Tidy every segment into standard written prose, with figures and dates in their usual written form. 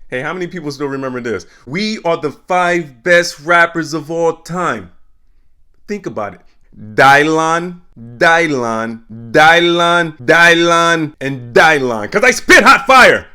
Hey, how many people still remember this? We are the 5 best rappers of all time. Think about it. Dylon, Dylon, Dylon, Dylon, and Dylon. Cause I spit hot fire!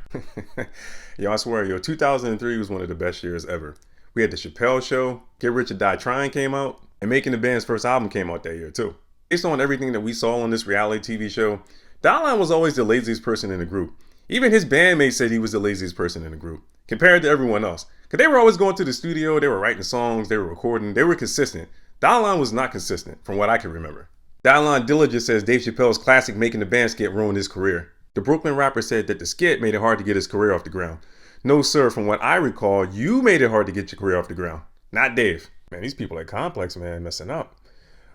Yo, I swear, 2003 was one of the best years ever. We had the Chappelle show, Get Rich or Die Trying came out, and Making the Band's first album came out that year too. Based on everything that we saw on this reality TV show, Dylon was always the laziest person in the group. Even his bandmates said he was the laziest person in the group, compared to everyone else. Cause they were always going to the studio, they were writing songs, they were recording, they were consistent. Dylon was not consistent, from what I can remember. Dylon Dilinjah says Dave Chappelle's classic Making the Band skit ruined his career. The Brooklyn rapper said that the skit made it hard to get his career off the ground. No, sir, from what I recall, you made it hard to get your career off the ground, not Dave. Man, these people at Complex, man, messing up.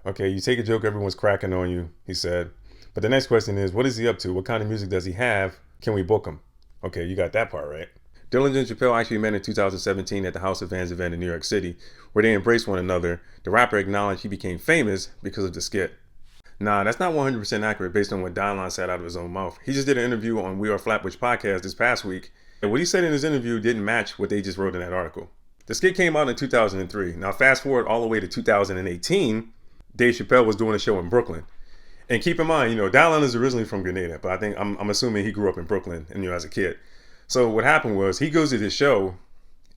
Okay, you take a joke, everyone's cracking on you, he said. But the next question is, what is he up to? What kind of music does he have? Can we book him? Okay, you got that part right. Dilinjah and Chappelle actually met in 2017 at the House of Vans event in New York City, where they embraced one another. The rapper acknowledged he became famous because of the skit. Nah, that's not 100% accurate based on what Dylon said out of his own mouth. He just did an interview on We Are Flatbush podcast this past week, and what he said in his interview didn't match what they just wrote in that article. The skit came out in 2003. Now fast forward all the way to 2018, Dave Chappelle was doing a show in Brooklyn. And keep in mind, Dylon is originally from Grenada, but I'm assuming he grew up in Brooklyn and as a kid. So what happened was he goes to this show,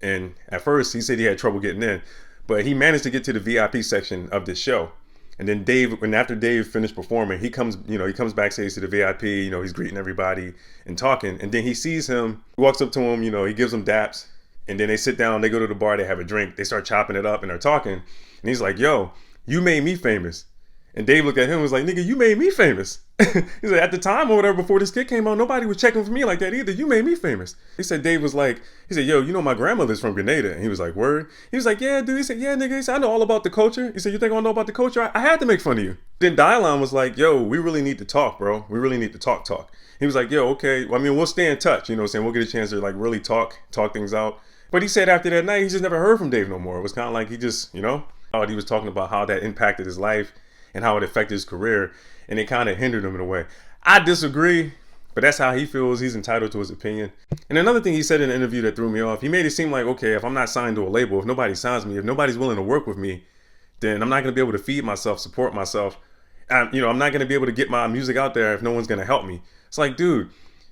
and at first he said he had trouble getting in, but he managed to get to the VIP section of this show. And then after Dave finished performing, he comes backstage to the VIP, he's greeting everybody and talking. And then he sees him, walks up to him, he gives him daps. And then they sit down, they go to the bar, they have a drink, they start chopping it up and they're talking. And he's like, yo, you made me famous. And Dave looked at him and was like, nigga, you made me famous. He's like, at the time or whatever, before this kid came out, nobody was checking for me like that either. You made me famous. He said, Dave was like, yo, my grandmother's from Grenada. And he was like, word? He was like, yeah, dude. He said, yeah, nigga. He said, I know all about the culture. He said, you think I know about the culture? I had to make fun of you. Then Dylon was like, yo, we really need to talk, bro. We really need to talk. He was like, yo, okay. Well, we'll stay in touch. We'll get a chance to really talk things out. But he said after that night, he just never heard from Dave no more. It was kind of like he just, he was talking about how that impacted his life and how it affected his career, and it kind of hindered him in a way. I disagree, but that's how he feels. He's entitled to his opinion. And another thing he said in an interview that threw me off, he made it seem like, okay, if I'm not signed to a label, if nobody signs me, if nobody's willing to work with me, then I'm not going to be able to feed myself, support myself. I'm not going to be able to get my music out there if no one's going to help me. It's like, dude,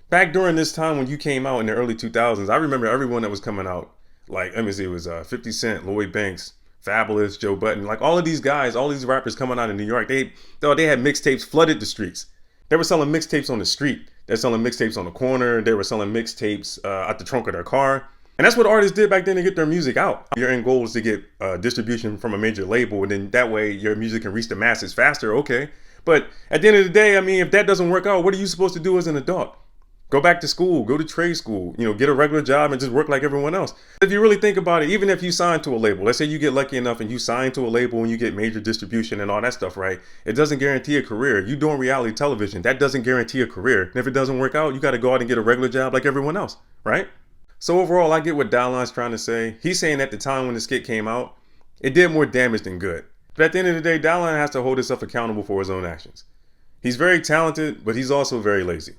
back during this time when you came out in the early 2000s, I remember everyone that was coming out. Like, let me see, it was 50 Cent, Lloyd Banks, Fabulous, Joe Budden, like all of these guys, all these rappers coming out of New York, they had mixtapes flooded the streets. They were selling mixtapes on the street. They're selling mixtapes on the corner. They were selling mixtapes out the trunk of their car. And that's what artists did back then to get their music out. Your end goal is to get distribution from a major label, and then that way your music can reach the masses faster, okay. But at the end of the day, if that doesn't work out, what are you supposed to do as an adult? Go back to school, go to trade school, get a regular job and just work like everyone else. If you really think about it, even if you sign to a label, let's say you get lucky enough and you sign to a label and you get major distribution and all that stuff, right? It doesn't guarantee a career. You doing reality television, that doesn't guarantee a career. And if it doesn't work out, you got to go out and get a regular job like everyone else, right? So overall, I get what Dylon's trying to say. He's saying at the time when the skit came out, it did more damage than good. But at the end of the day, Dylon has to hold himself accountable for his own actions. He's very talented, but he's also very lazy.